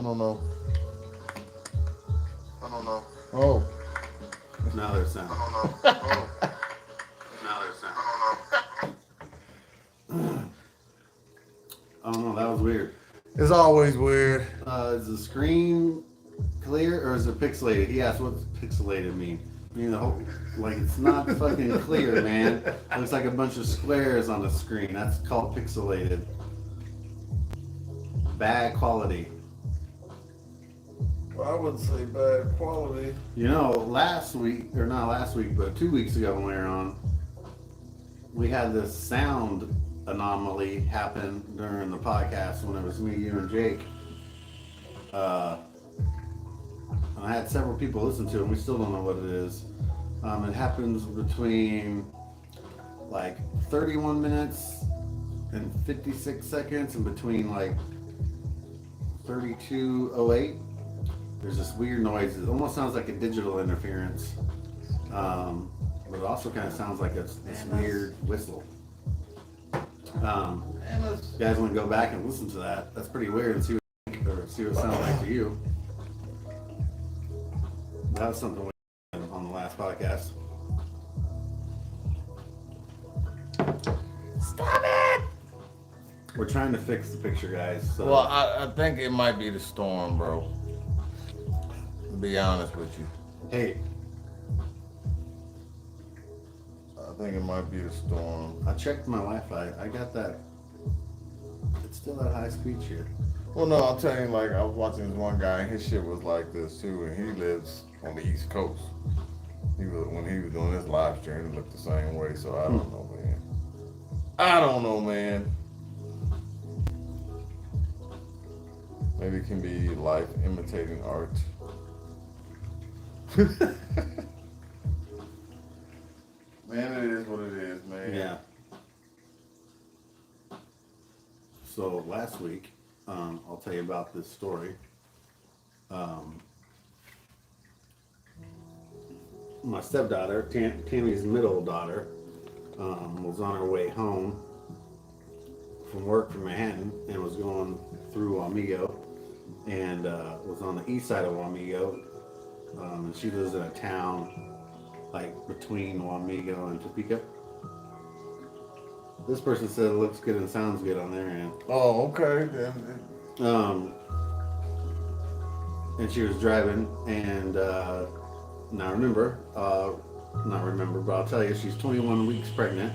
I don't know. I don't know. Oh. Now there's sound. I don't know. Oh. Now there's sound. I don't know. I don't know. That was weird. It's always weird. Is the screen clear or is it pixelated? He asked, what's pixelated mean? You know, like it's not fucking clear, man. It looks like a bunch of squares on the screen. That's called pixelated. Bad quality. Well, I wouldn't say bad quality. You know, last week, or not last week, but 2 weeks ago when we were on, we had this sound anomaly happen during the podcast when it was me, you, and Jake. And I had several people listen to it, and we still don't know what it is. It happens between like 31 minutes and 56 seconds, and between like 32:08. There's this weird noise. It almost sounds like a digital interference, but it also kind of sounds like this weird whistle. You guys want to go back and listen to that? That's pretty weird, and see what it sounds like to you. That was something we did on the last podcast. Stop it! We're trying to fix the picture, guys. So. Well, I think it might be the storm, bro. To be honest with you. Hey, I think it might be the storm. I checked my Wi-Fi. I got that. It's still at high speed here. Well, no, I'll tell you, like, I was watching this one guy, and his shit was like this, too, and he lives on the East Coast. When he was doing his live stream, it looked the same way, so I don't know, man. I don't know, man. Maybe it can be life imitating art. Man, it is what it is, man. Yeah. So last week, I'll tell you about this story. My stepdaughter, Tammy's middle daughter, was on her way home from work from Manhattan and was going through Wamego and was on the east side of Wamego. And she lives in a town like between Wamego and Topeka. This person said it looks good and sounds good on their end. Oh, okay. And she was driving, and not remember, but I'll tell you, she's 21 weeks pregnant,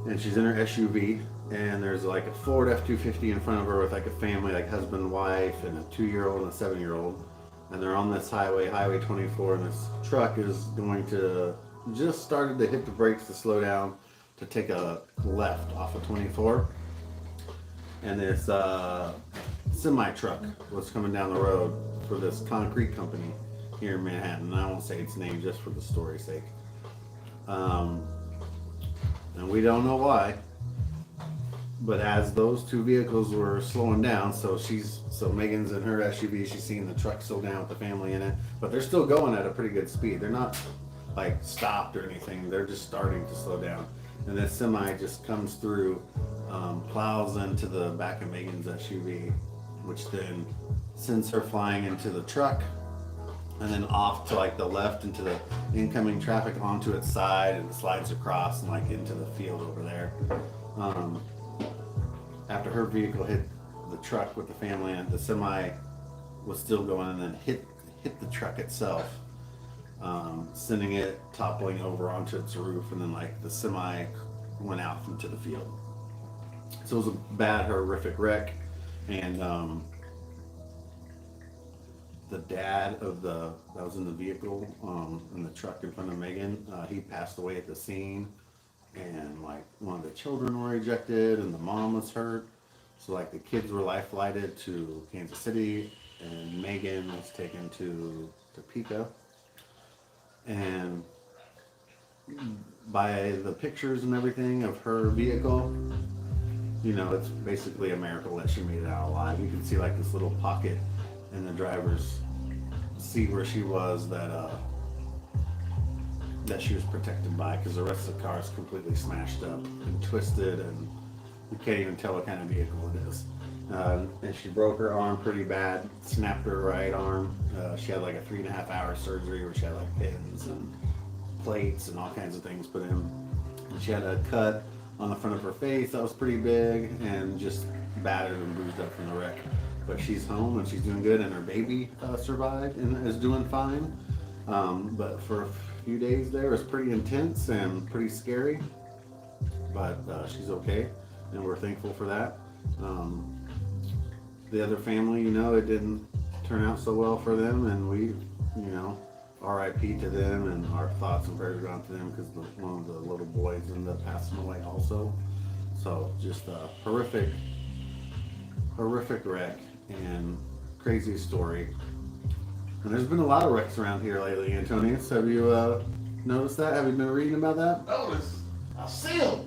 and she's in her SUV, and there's like a Ford F-250 in front of her with like a family, like husband, wife, and a 2-year-old and a 7-year-old, and they're on this highway 24, and this truck is going to, just started to hit the brakes to slow down to take a left off of 24, and this semi truck was coming down the road for this concrete company here in Manhattan. And I won't say its name just for the story's sake. And we don't know why, but as those two vehicles were slowing down, so Megan's in her SUV, she's seeing the truck slow down with the family in it, but they're still going at a pretty good speed. They're not like stopped or anything. They're just starting to slow down. And this semi just comes through, plows into the back of Megan's SUV, which then sends her flying into the truck and then off to like the left into the incoming traffic onto its side, and slides across and like into the field over there. After her vehicle hit the truck with the family in it, the semi was still going and then hit the truck itself. Sending it toppling over onto its roof, and then like the semi went out into the field. So it was a bad, horrific wreck, and the dad of that was in the vehicle, in the truck in front of Megan, he passed away at the scene, and like one of the children were ejected, and the mom was hurt. So like the kids were life flighted to Kansas City, and Megan was taken to Topeka. And by the pictures and everything of her vehicle, you know, it's basically a miracle that she made it out alive. You can see like this little pocket in the driver's seat where she was that she was protected by, because the rest of the car is completely smashed up and twisted, and you can't even tell what kind of vehicle it is. And she broke her arm pretty bad, snapped her right arm. She had like a 3.5 hour surgery where she had like pins and plates and all kinds of things put in. And she had a cut on the front of her face that was pretty big and just battered and bruised up from the wreck. But she's home and she's doing good, and her baby survived and is doing fine. But for a few days there, it was pretty intense and pretty scary. But she's okay, and we're thankful for that. The other family, you know, it didn't turn out so well for them, and we, you know, RIP to them, and our thoughts and prayers go out to them because one of the little boys ended up passing away also. So just a horrific wreck and crazy story. And there's been a lot of wrecks around here lately, Antonius. Have you noticed that? Have you been reading about that? Notice, I see him.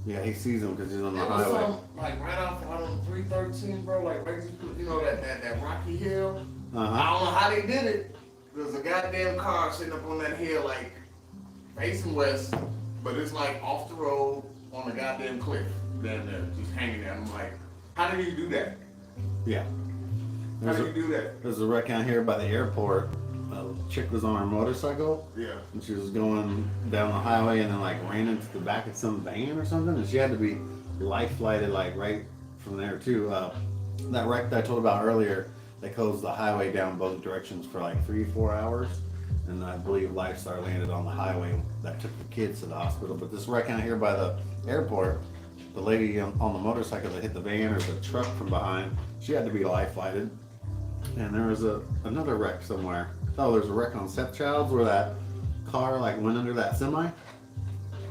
Yeah, he sees them because he's on the There was highway. some, like right off on 313, bro, like right, you know that rocky hill. I Uh-huh. don't know how they did it. There's a goddamn car sitting up on that hill, like facing west, but it's like off the road on a goddamn cliff down there, just hanging there. I'm like, how did you do that? Yeah. How There's did you a, do that? there's a wreck out here by the airport. A chick was on her motorcycle Yeah. and she was going down the highway and then like ran into the back of some van or something, and she had to be life flighted like right from there too. That wreck that I told about earlier, they closed the highway down both directions for like 3-4 hours, and I believe Lifestar landed on the highway that took the kids to the hospital. But this wreck out here by the airport, the lady on the motorcycle that hit the van or the truck from behind, she had to be life flighted. And there was another wreck somewhere. Oh, there's a wreck on Stepchilds where that car like went under that semi.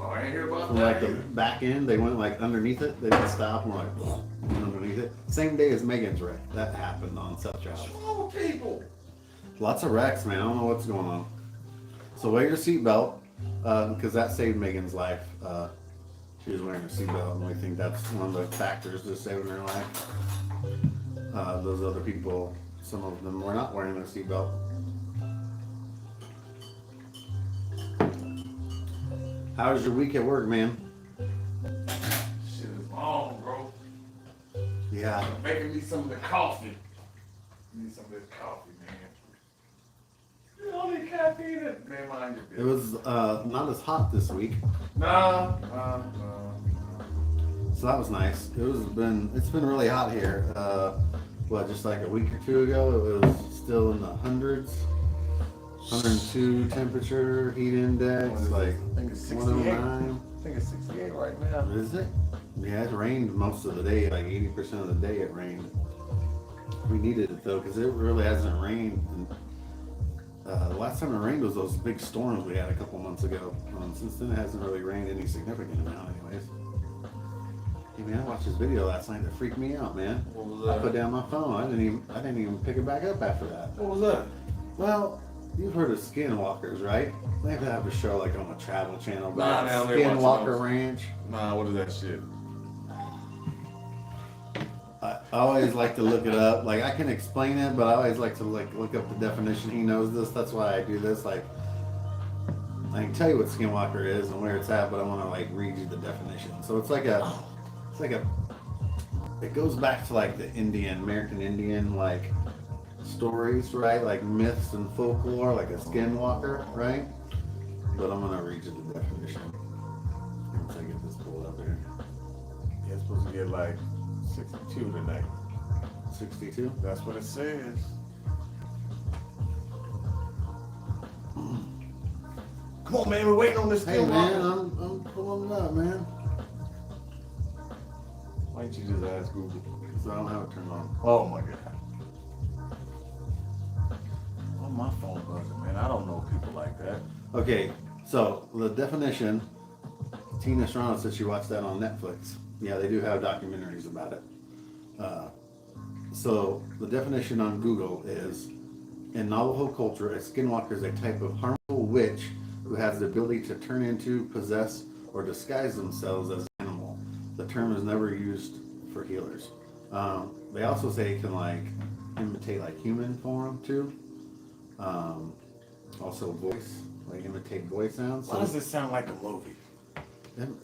Oh, I ain't hear about From that. like the either. back end, they went like underneath it. They didn't stop and were like went underneath it. Same day as Megan's wreck. That happened on Stepchilds. What's wrong with people? Lots of wrecks, man. I don't know what's going on. So wear your seatbelt, because that saved Megan's life. She was wearing a seatbelt, and we think that's one of the factors to saving her life. Those other people, some of them were not wearing their seatbelt. How was your week at work, man? Shit is long, bro. Yeah. Making me some of the coffee. Need some of this coffee, man. You don't need caffeine in it. Man, mind your It business. was not as hot this week, Nah. so that was nice. It's been really hot here. Just like a week or two ago, it was still in the hundreds. 102 temperature, heat index, like I think it's 68. 109. I think it's 68 right now. Is it? Yeah, it rained most of the day, like 80% of the day it rained. We needed it though, because it really hasn't rained. The last time it rained was those big storms we had a couple months ago. Since then, it hasn't really rained any significant amount, anyways. Hey man, I watched this video last night that freaked me out, man. What was I that? put down my phone. I didn't even pick it back up after that. What was that? Well, you've heard of skinwalkers, right? They have a show like on a travel channel Nah, about now they watching Skinwalker those. Ranch. Nah, what is that shit? I always like to look it up. Like I can explain it, but I always like to look up the definition. He knows this. That's why I do this. Like I can tell you what skinwalker is and where it's at, but I want to like read you the definition. So it's like it goes back to like the American Indian like stories, right? Like myths and folklore, like a skinwalker, right? But I'm gonna read you the definition. Once I get this pulled up here. Yeah, it's supposed to get like 62 tonight. 62. That's what it says. Come on, man, we're waiting on this Hey thing. man, I'm pulling it up, man. Why don't you just ask Google? So I don't have it turned on. Oh my god. Oh, my phone buzzing, man. I don't know people like that. Okay, so the definition, Tina Serrano said she watched that on Netflix. Yeah, they do have documentaries about it. So the definition on Google is, in Navajo culture, a skinwalker is a type of harmful witch who has the ability to turn into, possess, or disguise themselves as an animal. The term is never used for healers. They also say it can like imitate like human form too. Also voice, like imitate voice sounds. Why does it sound like a movie?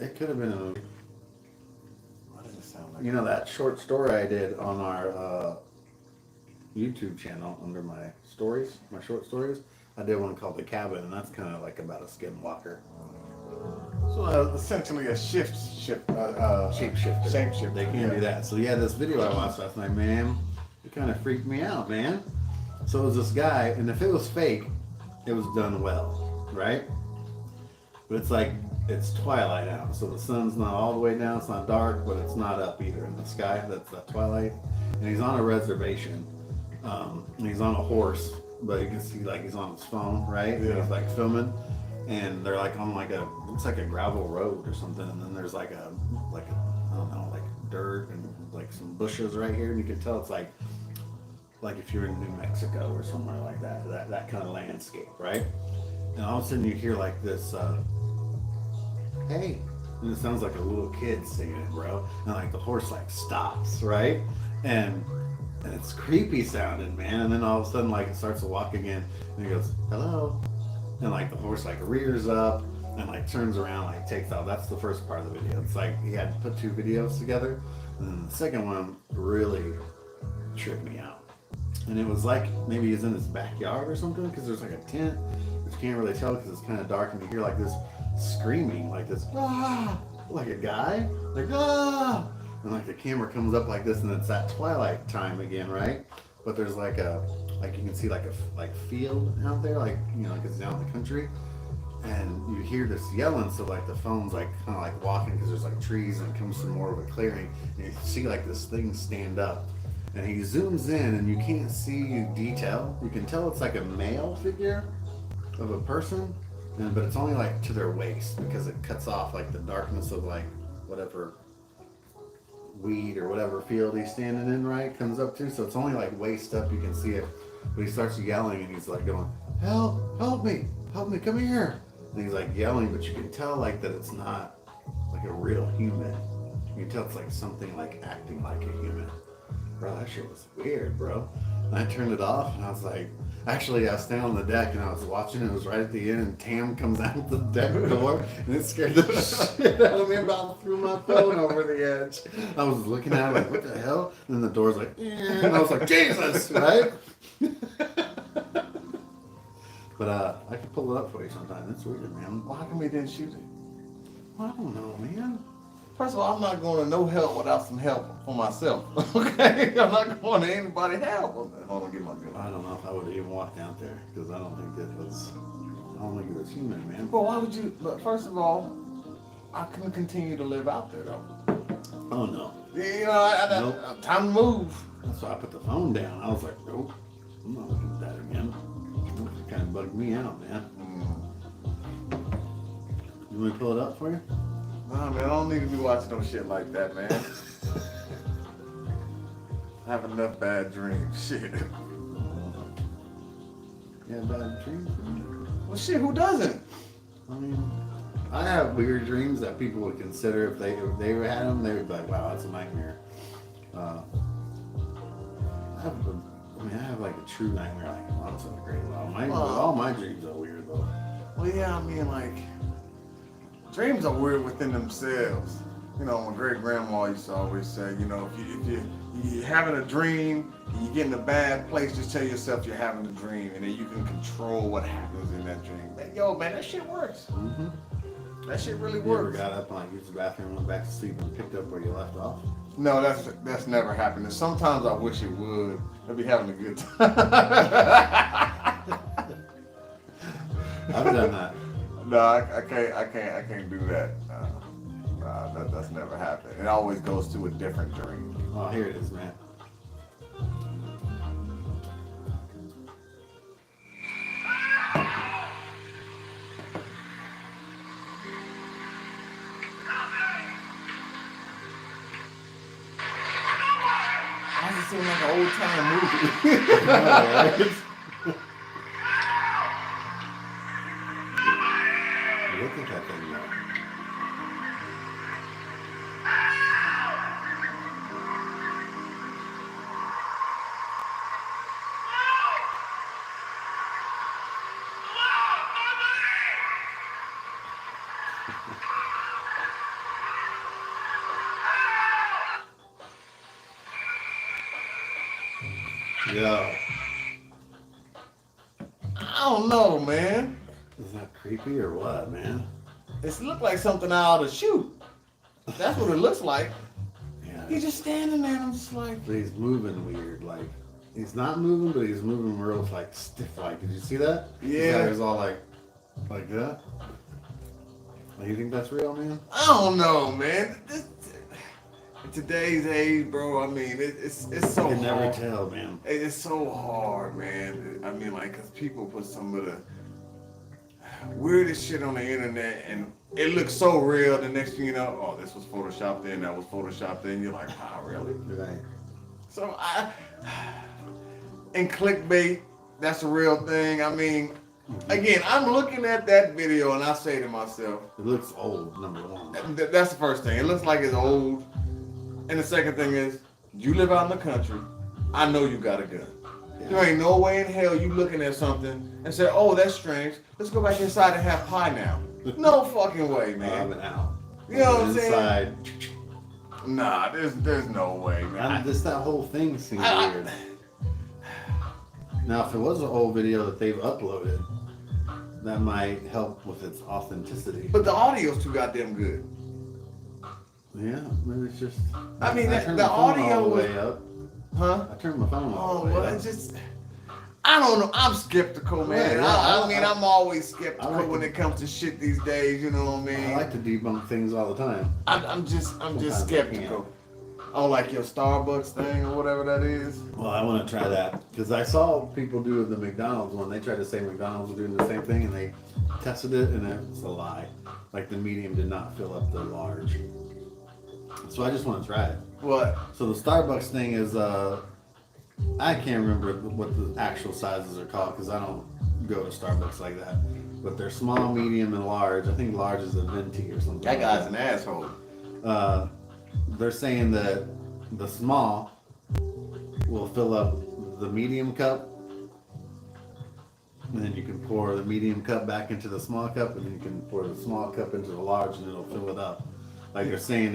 It could have been a movie. Why does it sound like You know that short story I did on our YouTube channel under my stories, my short stories? I did one called The Cabin, and that's kind of like about a skinwalker. so essentially a shapeshifter. Shapeshifter. They can do that. So yeah, this video I watched last night, man, it kind of freaked me out, man. So it was this guy, and if it was fake, it was done well, right? But it's like, it's twilight out, so the sun's not all the way down, it's not dark, but it's not up either in the sky. That's that twilight. And he's on a reservation, and he's on a horse, but you can see like he's on his phone, right? Yeah. And he's like filming, and they're like on like a, looks like a gravel road or something, and then there's like a I don't know, like dirt and like some bushes right here, and you can tell it's like if you're in New Mexico or somewhere like that kind of landscape, right? And all of a sudden you hear like this, hey, and it sounds like a little kid singing it, bro. And like the horse like stops, right? And it's creepy sounding, man. And then all of a sudden like it starts to walk again, and he goes, hello. And like the horse like rears up and like turns around, like takes off. That's the first part of the video. It's like he had to put two videos together, and then the second one really tripped me out. And it was like maybe he's in his backyard or something, because there's like a tent, but you can't really tell because it's kind of dark, and you hear like this screaming, like this, ah, like a guy, like, ah, and like the camera comes up like this, and it's that twilight time again, right? But there's like a, like you can see like a field out there, like, you know, like it's down in the country, and you hear this yelling, so like the phone's like kind of like walking because there's like trees, and it comes from more of a clearing, and you see like this thing stand up. And he zooms in, and you can't see detail. You can tell it's like a male figure of a person, but it's only like to their waist, because it cuts off like the darkness of like whatever weed or whatever field he's standing in, right? Comes up to, so it's only like waist up, you can see it. But he starts yelling, and he's like going, help me, come here. And he's like yelling, but you can tell like that it's not like a real human. You can tell it's like something like acting like a human. Bro, that shit was weird, bro. And I turned it off, and I was like, actually, I was standing on the deck, and I was watching. It was right at the end, and Tam comes out the deck door, and it scared the shit out of me. About threw my phone over the edge. I was looking at it like, what the hell? And then the door's like, and I was like, Jesus, right? But I can pull it up for you sometime. That's weird, man. Well, how come he didn't shoot it? Well, I don't know, man. First of all, I'm not going to no help without some help for myself. Okay? I'm not going to anybody help. Hold on, get my gun. I don't know if I would have even walked out there, because I don't think it was human, man. But why would you? Look, first of all, I couldn't continue to live out there, though. Oh no. You know, Nope. time to move. That's why I put the phone down. I was like, nope, I'm not looking at that again. It kind of bugged me out, man. You want me to pull it up for you? Nah, man, I don't need to be watching no shit like that, man. I have enough bad dreams. Shit. Yeah, bad dreams. Well, shit, who doesn't? I mean, I have weird dreams that people would consider if they had them, they would be like, wow, that's a nightmare. I have like a true nightmare like once in a great while. All my dreams are weird though. Well, yeah, I mean, like, dreams are weird within themselves. You know, my great grandma used to always say, you know, if you're having a dream and you get in a bad place, just tell yourself you're having a dream, and then you can control what happens in that dream. Yo, man, that shit works. Mm-hmm. That shit really You ever works. got up and like used the bathroom, went back to sleep, and picked up where you left off? No, that's never happened. And sometimes I wish it would. I'd be having a good time. I've done that. No, I can't do that. That's never happened. It always goes to a different dream. Oh, here it is, man. Why does it seem like an old time movie? Alright. Look at that thing though. Yo. I don't know, man. Is that creepy or what, man? It looked like something out of a shoot. That's what it looks like. Yeah. He's just standing there, and I'm just like, But he's moving weird. Like, he's not moving, but he's moving real, like, stiff. Like, did you see that? Yeah. He's all like that. Like, you think that's real, man? I don't know, man. In today's age, bro, I mean, it's so You can never hard. tell, man. It's so hard, man. I mean, like, because people put some of the weirdest shit on the internet, and it looks so real. The next thing you know, oh, this was photoshopped in, that was photoshopped in. You're like, wow, really? Right. So and clickbait, that's a real thing. I mean, again, I'm looking at that video and I say to myself, It looks old, number one. that's the first thing. It looks like it's old. And the second thing is, you live out in the country. I know you got a gun. Yeah. There ain't no way in hell you looking at something and say, oh, that's strange. Let's go back inside and have pie now. No fucking way, man. I'm out. You know what I'm saying? Inside. Nah, there's no way, man. That whole thing seems I- weird. Now, if it was an old video that they've uploaded, that might help with its authenticity. But the audio's too goddamn good. Yeah, maybe it's just. I mean, turned the my phone audio all the was- way up. Huh? I turned my phone all Oh, the way well, up. it's just, I don't know. I'm skeptical, man. Yeah, I mean, I'm always skeptical I like when to- it comes to shit these days. You know what I mean? I like to debunk things all the time. I'm just Sometimes I skeptical. Oh, like your Starbucks thing or whatever that is. Well, I want to try that because I saw people do the McDonald's one. They tried to say McDonald's were doing the same thing, and they tested it, and it's a lie. Like the medium did not fill up the large. So I just want to try it. What? So the Starbucks thing is, I can't remember what the actual sizes are called because I don't go to Starbucks like that. But they're small, medium, and large. I think large is a venti or something. That like guy's an asshole. They're saying that the small will fill up the medium cup, and then you can pour the medium cup back into the small cup, and then you can pour the small cup into the large, and it'll fill it up. Like they're saying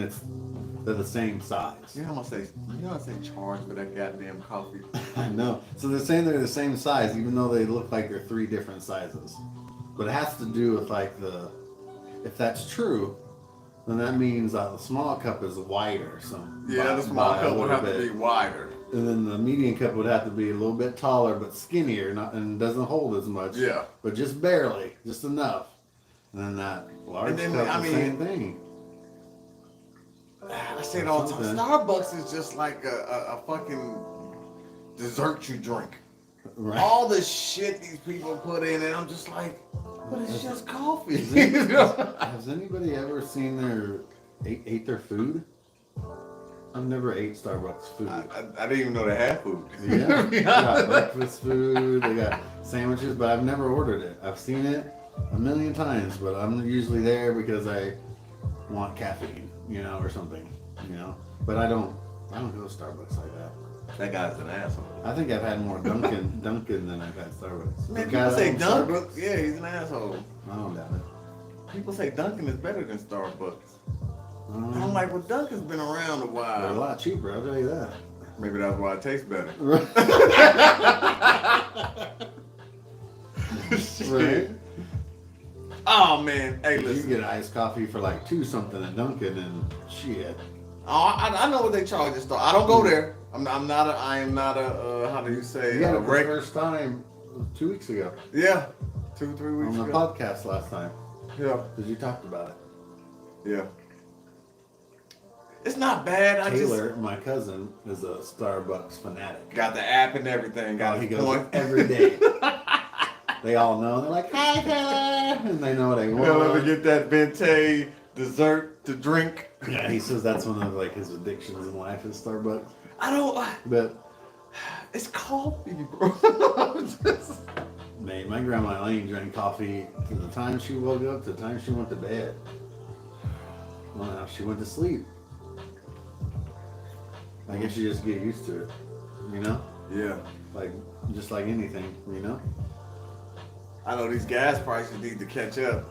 they're the same size. You know what I say charge for that goddamn coffee. I know. So they're saying they're the same size, even though they look like they're three different sizes. But it has to do with like if that's true, then that means the small cup is wider. Yeah, the small cup would have to be wider. And then the medium cup would have to be a little bit taller, but skinnier, and doesn't hold as much. Yeah. But just barely, just enough. And then that large And then, cup, I the mean, same thing. I say it all the time. Starbucks is just like a fucking dessert you drink. Right. All the shit these people put in, and I'm just like, but it's just coffee. Has anybody ever seen ate their food? I've never ate Starbucks food. I didn't even know they had food. Yeah, they got breakfast food, they got sandwiches, but I've never ordered it. I've seen it a million times, but I'm usually there because I want caffeine, or something, But I don't go to Starbucks like that. That guy's an asshole. I think I've had more Dunkin' than I've had Starbucks. Man, The guy people that say owns Dunkin'. Starbucks? Yeah, he's an asshole. I don't doubt it. People say Dunkin' is better than Starbucks. I'm like, well, Dunkin's been around a They're a while. lot cheaper, I'll tell you that. Maybe that's why it tastes better. Right. Oh man, hey, You listen. get iced coffee for like $2 something at Dunkin' and shit. Oh, I know what they charge at Star. I don't go there. I am not a. How do you say? You had it the regular. first time 2 weeks ago Yeah, 2-3 weeks on the ago. podcast last time Yeah, because you talked about it. yeah. It's not bad. I Taylor, my cousin, is a Starbucks fanatic. just got the app and everything. Got He his goes point. every day. They all know. They're like, "Hi, Taylor," and they know what they He'll ever want. get that venti dessert to drink. Yeah, he says that's one of like his addictions in life is Starbucks. I don't. But It's coffee, bro. Just- man, my grandma Elaine drank coffee to the time she woke up to the time she went to bed. Well, now she went to sleep. I guess you just get used to it, Yeah. like just like anything, I know these gas prices need to catch up.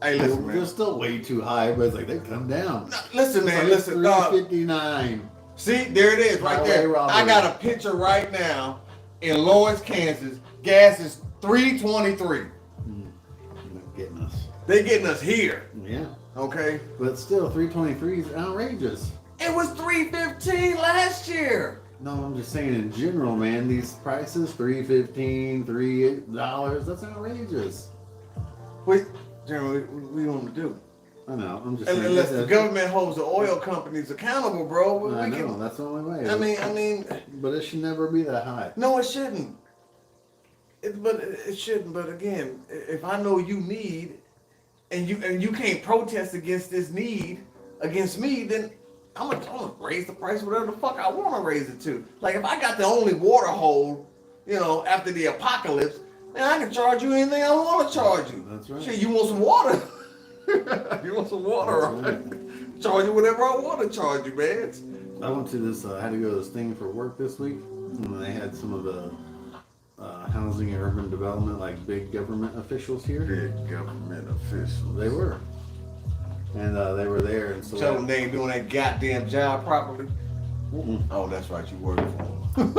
Hey, listen, They're man. still way too high, but it's like they come down. Listen, man. It's Listen, like $3.59. See, there it is, right Highway there. robbery. I got a picture right now in Lawrence, Kansas. Gas is $3.23. Getting us. They getting us here, Yeah. okay? But still, 323 is outrageous. It was $3.15 last year. No, I'm just saying in general, man. These prices, $3.15, $3, that's outrageous. Wait, Jeremy, what do you want to do? I know. I'm just saying. Unless the government holds the oil companies accountable, bro. I know. That's the only way. I mean, But it should never be that high. no, it shouldn't. It shouldn't. But again, if I know you need, and you can't protest against this need against me, then I'm gonna raise the price whatever the fuck I want to raise it to. Like if I got the only water hole, after the apocalypse, then I can charge you anything I want to charge you. That's right. Shit, you want some water? You want some water? That's right. Charge you whatever I want to charge you, man. I went to this. I had to go to this thing for work this week, and they had some of the housing and urban development, like big government officials here. Big government officials. They were, and they were there, and so Tell them they ain't doing that goddamn job properly. Mm-mm. Oh, that's right, you work for them.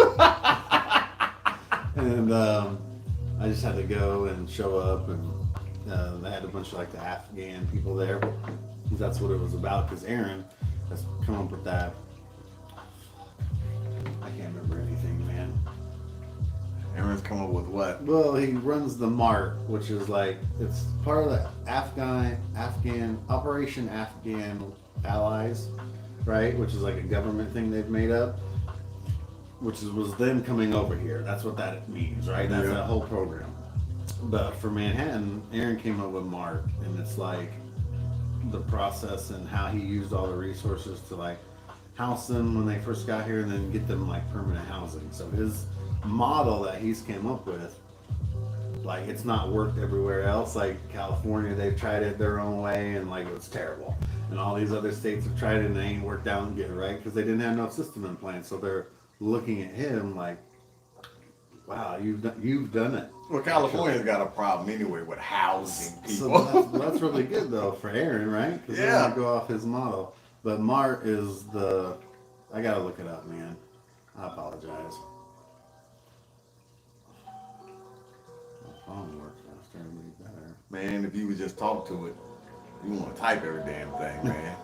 And I just had to go and show up, and they had a bunch of like the Afghan people there. That's what it was about, because Aaron has come up with that. I can't remember anything, man. Aaron's come up with what? Well, he runs the MART, which is like, it's part of the Afghan Operation Afghan Allies, right? Which is like a government thing they've made up, which was them coming over here. That's what that means, right? That's that whole program. But for Manhattan, Aaron came up with MART, and it's like the process and how he used all the resources to like house them when they first got here and then get them like permanent housing. So his model that he's came up with, like, it's not worked everywhere else. Like California, they've tried it their own way and like it was terrible, and all these other states have tried it and they ain't worked out and get it right because they didn't have no system in place. So they're looking at him like, wow, you've done it. Well, California's got a problem anyway with housing So people. that's really good though for Aaron, right? Because they want to go off his model. But MART is I gotta look it up, man. I apologize. Phone works faster and be better. Man, if you would just talk to it, you want to type every damn thing, man.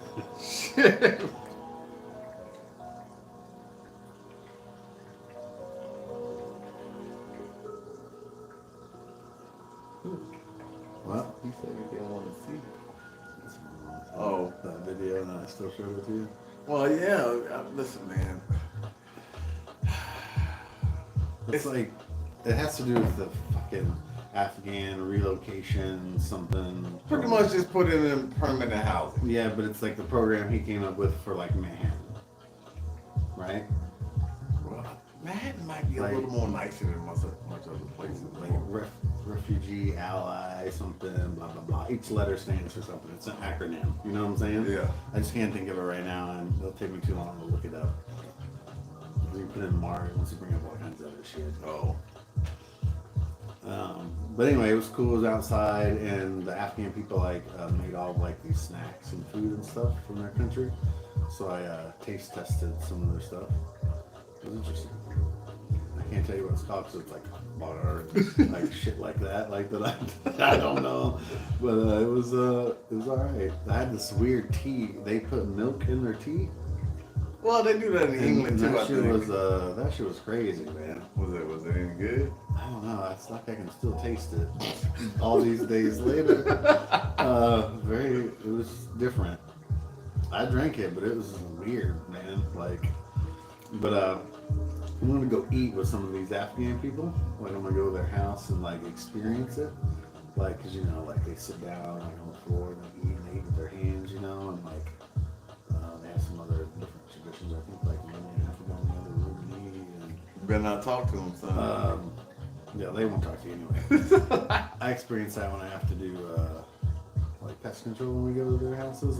Well, he said if you want to see Oh. that video, and I still showed it to you. Well, yeah. Listen, man. It's like, it has to do with the fucking Afghan relocation something. Pretty much just put it in permanent housing. Yeah, but it's like the program he came up with for like Manhattan, right? Well, Manhattan might be a Like- little more nicer than much other places. Like refugee ally something, blah blah blah. Each letter stands for something. It's an acronym. You know what I'm saying? Yeah. I just can't think of it right now, and it'll take me too long to look it up. You put in MART once you bring up all kinds of other shit. Oh. But anyway, it was cool. It was outside, and the Afghan people made all like these snacks and food and stuff from their country. So I taste tested some of their stuff. It was interesting. I can't tell you what it's called because it's like bar, like shit like that, like that. I don't know, but it was all right. I had this weird tea. They put milk in their tea. Well, they do that in England too, I that shit think. that shit was crazy, man. Was it any good? I don't know. It's like I can still taste it all these days later. It was different. I drank it, but it was weird, man. But I'm gonna go eat with some of these Afghan people. Like I'm gonna go to their house and like experience it. Like, 'cause they sit down like on the floor and they eat with their hands, and they have some other different traditions. I think like one have to go in the other room and eat. And, You better not talk to them, son. yeah, they won't talk to you anyway. I experience that when I have to do like pest control when we go to their houses.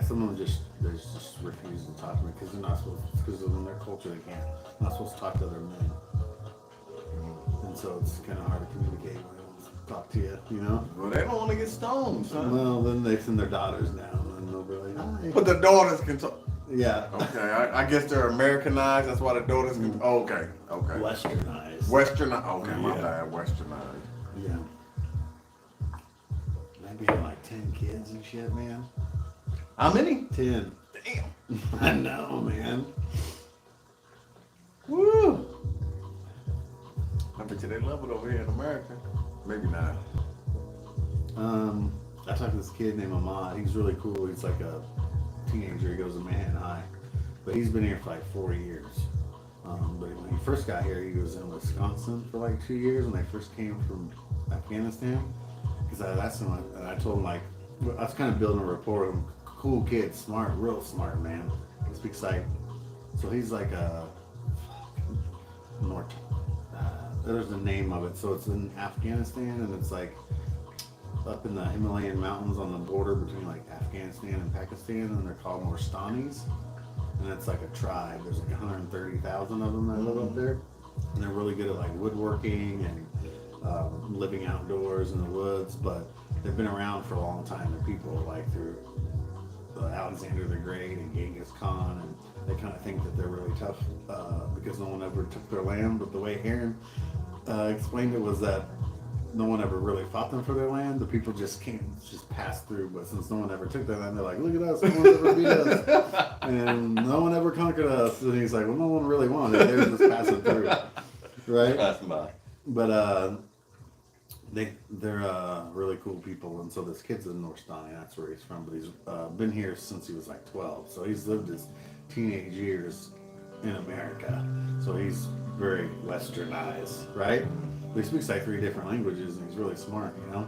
Some of them just refuse to talk to me because they're not supposed. Because in their culture, they're not supposed to talk to other men, and so it's kind of hard to communicate when they want to talk to you. Well, they don't want to get stoned, son. Well, then they send their daughters down, and like, hi. But the daughters can talk. Yeah. Okay, I guess they're Americanized. That's why the daughters can. Oh, okay. Westernized. Westernized. Okay, my Yeah. bad. Westernized. Yeah. Maybe had like 10 kids and shit, man. How many? 10. Damn. I know, man. Woo. I bet you they love it over here in America. Maybe not. I talked to this kid named Ahmad. He's really cool. He's like a teenager. He goes to Manhattan High. But he's been here for like 4 years. But when he first got here, he was in Wisconsin for like 2 years when they first came from Afghanistan. Because I asked him, and I told him, like, I was kind of building a rapport with him. Cool kid, smart, real smart, man. He speaks like, so he's like a, there's the name of it. So it's in Afghanistan, and it's like up in the Himalayan mountains on the border between like Afghanistan and Pakistan, and they're called Norstanis. And it's like a tribe. There's like 130,000 of them that live up there, and they're really good at like woodworking and living outdoors in the woods. But they've been around for a long time. The people like through Alexander the Great and Genghis Khan, and they kind of think that they're really tough because no one ever took their land. But the way Aaron explained it was that no one ever really fought them for their land. The people just passed through. But since no one ever took their land, they're like, look at us, no one ever beat us, and no one ever conquered us. And he's like, well, no one really wanted. They were just passing through, right? Passing by. But they're really cool people, and so this kid's in Norstani, that's where he's from, but he's been here since he was like 12, so he's lived his teenage years in America, so he's very westernized, right? But he speaks like 3 different languages, and he's really smart, you know?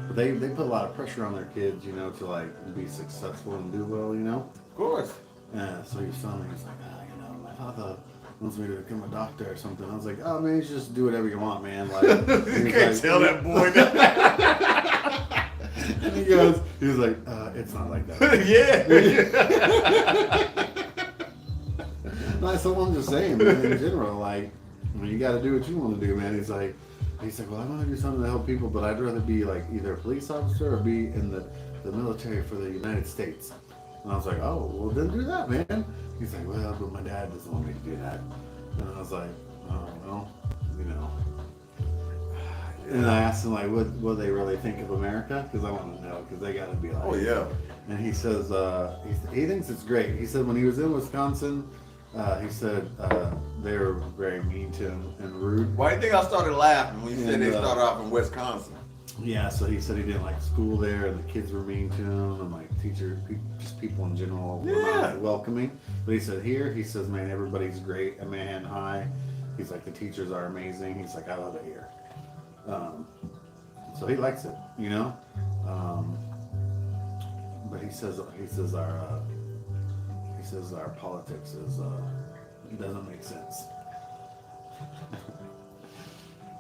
But they put a lot of pressure on their kids, you know, to like be successful and do well, you know? Of course. Yeah, so he was telling me, he's like, you know, my father wants me to become a doctor or something. I was like, oh man, you should just do whatever you want, man. Like, you can't tell that boy that. And he was like, it's not like that. Yeah. No, so I'm just saying, man, in general, like, you got to do what you want to do, man. He's like, well, I want to do something to help people, but I'd rather be like either a police officer or be in the military for the United States. And I was like, oh, well, then do that, man. He's like, well, but my dad doesn't want me to do that. And I was like, oh, well, you know. And I asked him, like, what they really think of America? Because I want to know, because they got to be like. Oh, yeah. And he says, he thinks it's great. He said when he was in Wisconsin, he said they were very mean to him and rude. Why do you think I started laughing when you said they started off in Wisconsin? Yeah, so he said he didn't like school there, and the kids were mean to him, and like teachers, just people in general were not like, welcoming. But he said here, he says, man, everybody's great at Manhattan High. He's like, the teachers are amazing. He's like, I love it here. So he likes it, you know. But he says our politics doesn't make sense.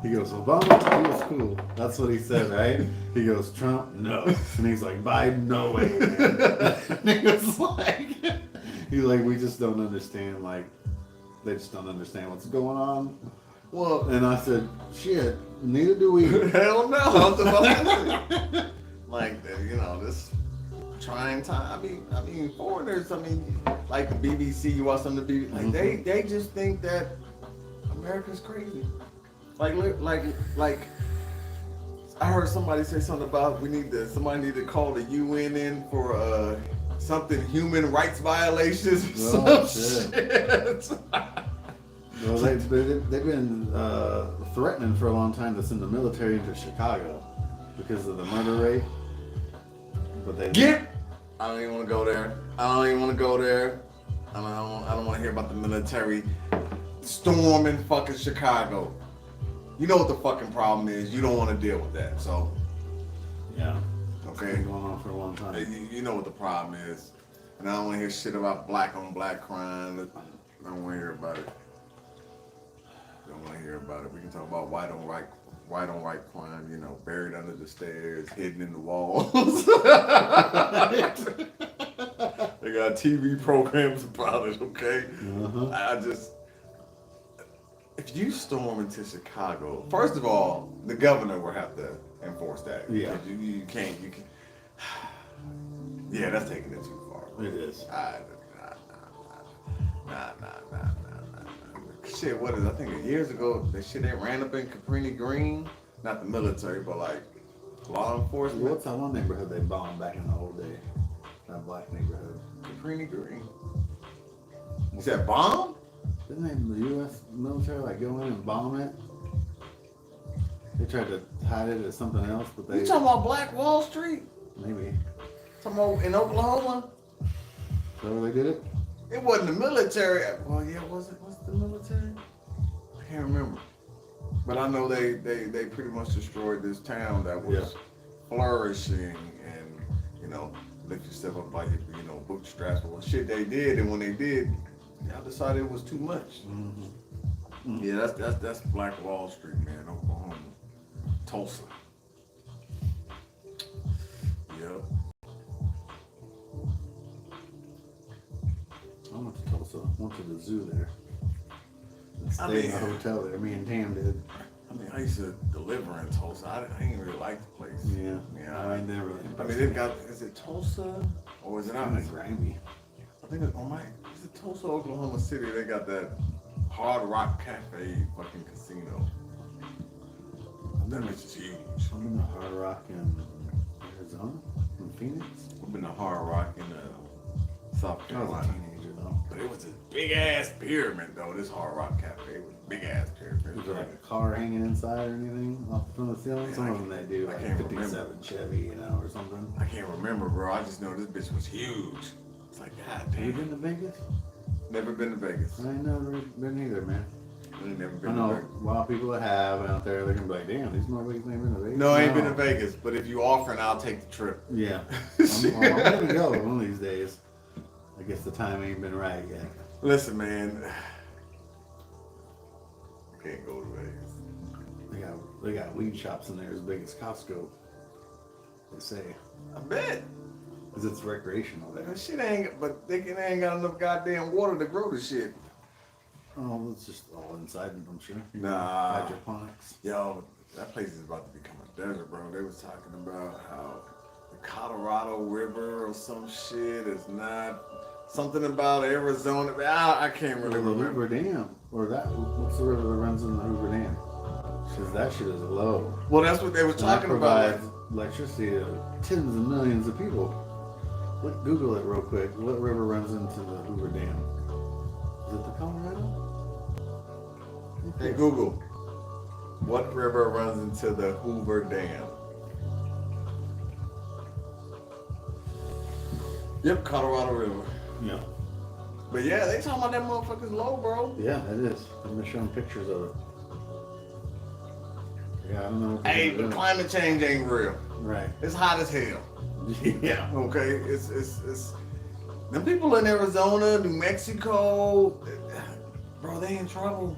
He goes, Obama, he was cool. That's what he said, right? He goes, Trump, no. And he's like, Biden, no way, man. And he's like, we just don't understand, like, they just don't understand what's going on. Well, and I said, shit, neither do we. Hell no. I was about to say. Like, you know, this trying time. I mean, foreigners, like the BBC, you watch some of the BBC, like, they just think that America's crazy. Like, I heard somebody say something about somebody need to call the UN in for something human rights violations or some shit. Well, they've been threatening for a long time to send the military into Chicago because of the murder rate. But I don't even want to go there. I don't want to hear about the military storming fucking Chicago. You know what the fucking problem is. You don't want to deal with that. So, yeah. Okay. It's been going on for a long time. You know what the problem is. And I don't want to hear shit about black on black crime. I don't want to hear about it. Don't want to hear about it. We can talk about white on white crime, you know, buried under the stairs, hidden in the walls. They got TV programs about it, okay? If you storm into Chicago, first of all, the governor will have to enforce that. Yeah. You can't. Yeah, that's taking it too far. It is. Nah. Shit, what is? I think years ago, that shit they ran up in Caprini Green. Not the military, but like law enforcement. What's that one neighborhood they bombed back in the old day? That black neighborhood. Caprini Green. You said bomb? Didn't they, the U.S. military, like go in and bomb it? They tried to hide it as something else, but they... You talking about Black Wall Street? Maybe. Talking about in Oklahoma? Is that where they did it? It wasn't the military. Well, yeah, was it the military? I can't remember. But I know they pretty much destroyed this town that was flourishing and, you know, lift yourself up by your, you know, bootstraps or shit they did. And when they did, y'all decided it was too much. Mm-hmm. Yeah, that's Black Wall Street, man, Oklahoma. Tulsa. Yep. I went to Tulsa. Went to the zoo there. And stayed in a hotel there. Me and Tam did. I mean, I used to deliver in Tulsa. I didn't really like the place. Yeah. I never really. I mean, they've got, is it Tulsa? Or is it out in grimy? I think it's, is it Tulsa, Oklahoma City? They got that Hard Rock Cafe fucking casino. That bitch is huge. I'm in the Hard Rock in Arizona? In Phoenix? I've been to Hard Rock in South I was a Carolina. teenager though. But it was a big ass pyramid though, this Hard Rock Cafe. It was a big ass pyramid. Was there like a car hanging inside or anything off from the ceiling? Man, Some of them they do, I like can't 57 remember. Chevy, you know, or something. I can't remember, bro. I just know this bitch was huge. It's like, God Have you damn. been to Vegas? Never been to Vegas. I ain't never been either, man. I ain't never been I to know Vegas. a lot of people that have out there, they're gonna be like, damn, these motherfuckers ain't been to Vegas. No, I ain't been to Vegas, but if you offering, I'll take the trip. Yeah. I'm gonna go one of these days. I guess the time ain't been right yet. Listen, man. I can't go to Vegas. They got weed shops in there as big as Costco. They say. I bet. Because it's recreational there. That shit ain't, but they ain't got enough goddamn water to grow the shit. Oh, it's just all inside, I'm sure. Nah. Hydroponics. Yo, that place is about to become a desert, bro. They was talking about how the Colorado River or some shit is not something about Arizona. I can't really Or the remember. Hoover Dam. Or that, what's the river that runs in the Hoover Dam? Because that shit is low. Well, that's what they was And that talking about. provides electricity to tens of millions of people. Google it real quick. What river runs into the Hoover Dam? Is it the Colorado? Hey Google, what river runs into the Hoover Dam? Yep, Colorado River. Yeah. But yeah, they talking about that motherfucker's low, bro. Yeah, it is. I'm gonna show them pictures of it. Yeah, I don't know. What Hey, they're but doing. climate change ain't real. Right. It's hot as hell. Yeah. Okay, it's them people in Arizona, New Mexico, bro, they in trouble.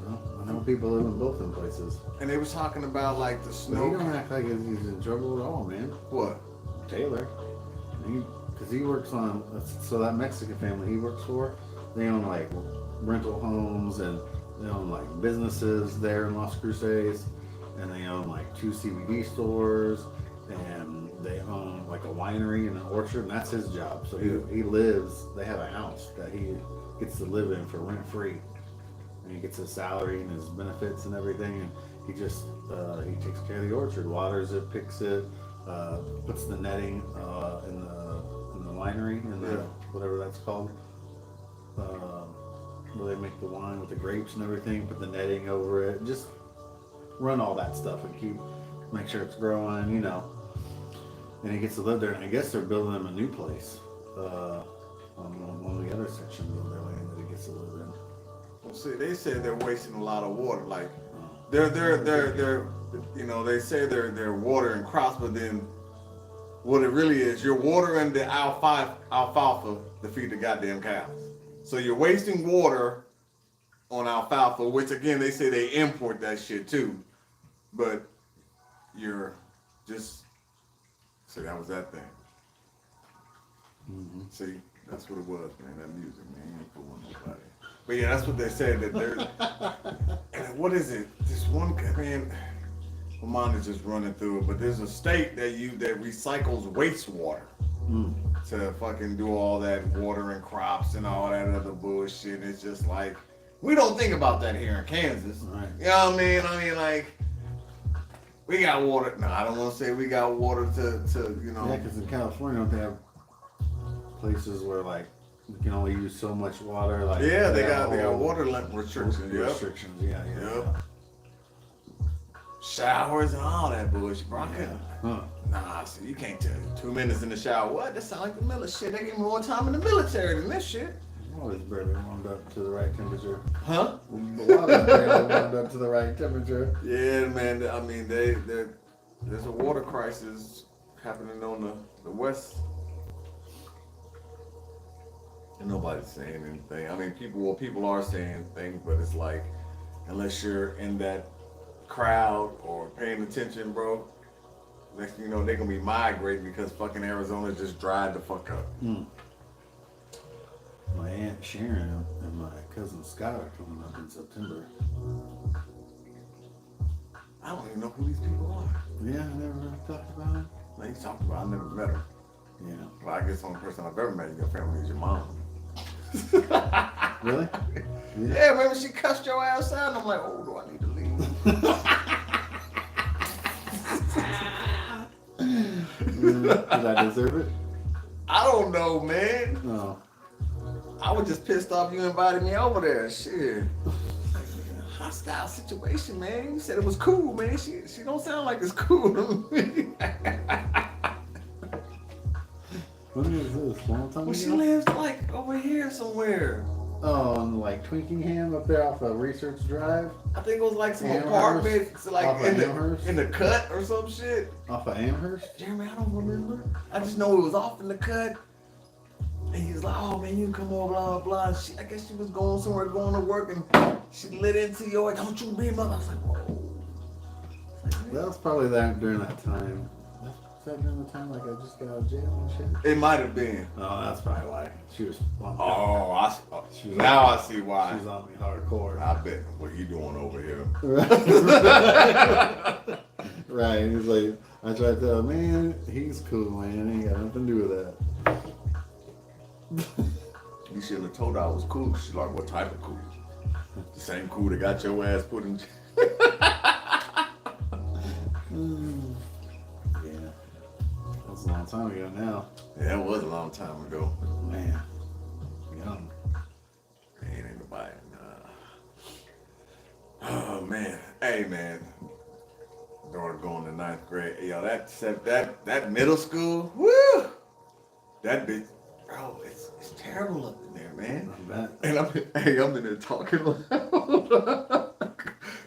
Well, I know people live in both them places. And they was talking about like the But he snow. don't act like he's in trouble at all, man. What? Taylor. Because he works on, so that Mexican family he works for, they own like rental homes and they own like businesses there in Las Cruces. And they own like 2 CBD stores and they own like a winery and an orchard, and that's his job. So he lives, they have a house that he gets to live in for rent free. And he gets his salary and his benefits and everything, and he just he takes care of the orchard, waters it, picks it, puts the netting in the winery and the whatever that's called, where they make the wine with the grapes and everything. Put the netting over it, just run all that stuff and make sure it's growing, you know. And he gets to live there, and I guess they're building him a new place on one of the other sections of their land that he gets to live in. Well, see, they said they're wasting a lot of water. Like they're you know, they say they're watering crops, but then what it really is, you're watering the alfalfa to feed the goddamn cows. So you're wasting water on alfalfa, which again they say they import that shit too. But you're just see, that was that thing. Mm-hmm. See, that's what it was, man. That music, man. You ain't fooling nobody. But yeah, that's what they said that they're. And what is it? This one, man. My mind is just running through it. But there's a state that recycles wastewater. to fucking do all that watering crops and all that other bullshit. It's just like, we don't think about that here in Kansas. Right. You know what I mean? I mean, like, we got water. No, I don't want to say we got water to you know. Yeah, because in California, don't they have places where like you can only use so much water? Like Yeah, they got water restrictions. Yep. Restrictions, yeah. Yep. Showers and all that bullshit, bro. I couldn't. Huh. Nah, see, you can't tell 2 minutes in the shower. What? That sound like the military shit. They give me more time in the military than this shit. Water's barely warmed up to the right temperature. Huh? The water's barely warmed up to the right temperature. Yeah, man. I mean, there's a water crisis happening on the west. And nobody's saying anything. I mean, people are saying things, but it's like, unless you're in that crowd or paying attention, bro, next thing you know, they're gonna be migrating because fucking Arizona just dried the fuck up. My Aunt Sharon and my cousin Scott are coming up in September. I don't even know who these people are. Yeah, I never really talked about them. Like you talked about, I never met her. Yeah. Well, I guess the only person I've ever met in your family is your mom. Really? Yeah, remember she cussed your ass out and I'm like, oh, do I need to leave? Did I deserve it? I don't know, man. No. I was just pissed off you invited me over there. Shit. Hostile situation, man. You said it was cool, man. She don't sound like it's cool to me. When is this? Long time Well, she ago? lives like over here somewhere. Oh, on like Twinkingham up there off of Research Drive? I think it was like some Amherst? apartments, like Off of Amherst? in the cut or some shit. Off of Amherst? Jeremy, I don't remember. I just know it was off in the cut. And he was like, oh man, you can come over, blah, blah, blah. I guess she was going somewhere, going to work, and she lit into your, don't you be mother. I was like, whoa. That was probably that during that time. Was that during the time like I just got out of jail and shit? It might have been. Oh, that's probably why. She was on me. Oh, now I see why. She was on me hardcore. I bet what you doing over here. Right. He's like, I tried to tell him, man, he's cool, man. He ain't got nothing to do with that. You shouldn't have told her I was cool. She's like, what type of cool? The same cool that got your ass put in jail. Yeah. That was a long time ago now. Yeah, it was a long time ago. Man. Young. Ain't nobody. Nah. Oh man. Hey man. Daughter going to 9th grade. Yo, that middle school, woo! That bitch, bro, it's terrible up in there, man. I bet. And I'm in there talking loud.